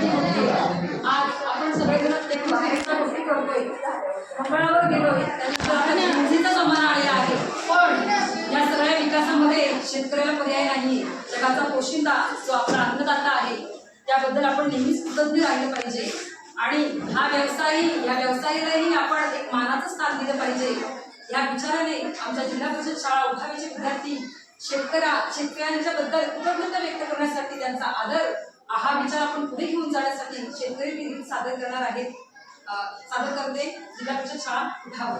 आज आपण सगळेजण एकमेकांच्या गोष्टी करतोय, मंगळावर गेलोय, त्याने मुलीचा जमाना आलेला आहे. पण या सगळ्या विकासामध्ये शेतकऱ्याला पर्याय नाही. जगाचा पोशिंदा जो आपला अन्नदाता आहे त्याबद्दल आपण नेहमीच कृतज्ञ राहिलं पाहिजे. आणि या व्यवसायालाही आपण एक मानाचं स्थान दिलं पाहिजे. या विचाराने आमच्या जिल्हा परिषद शाळा उठावीचे विद्यार्थी शेतकऱ्यांच्या बद्दल कृतज्ञता व्यक्त करण्यासाठी, त्यांचा आदर हा विचार आपण पुढे घेऊन जाण्यासाठी शेतकरी गीत सादर करणार आहेत. सादर करते जिल्हा परिषद शाळा उठावी.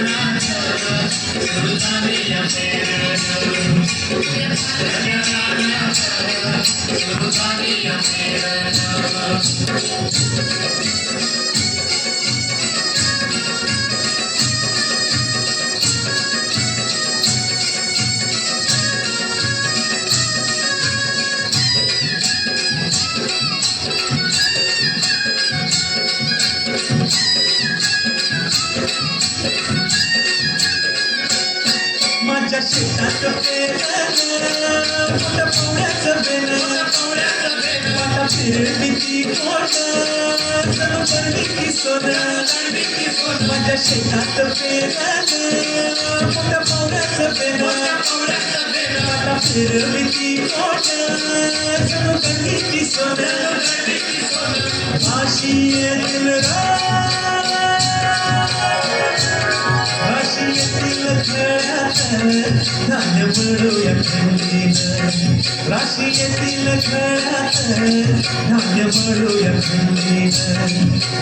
Yeah. माझ्या शेतात पेरलं मोठ्या पोळ्याचं बेन माझ्या फिरवीची कोण जणू करणी सोनं माझ्या शेतात पेरलं मोठ्या पोळ्याचं बेन माझ्या फिरवीची कोण जणू करणी सोनं अशी येतील राशीतील खेळात धान्य पडूया खंडीनं राशीतील खेळात धान्य पडूया खंडीनं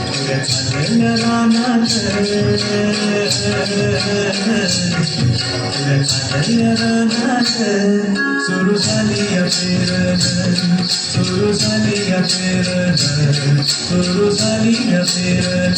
उद्या चालल्या रानात उद्या चालल्या रानात सुरू झाली या पेरण सुरू झाली या पेरण सुरू झाली या पेरण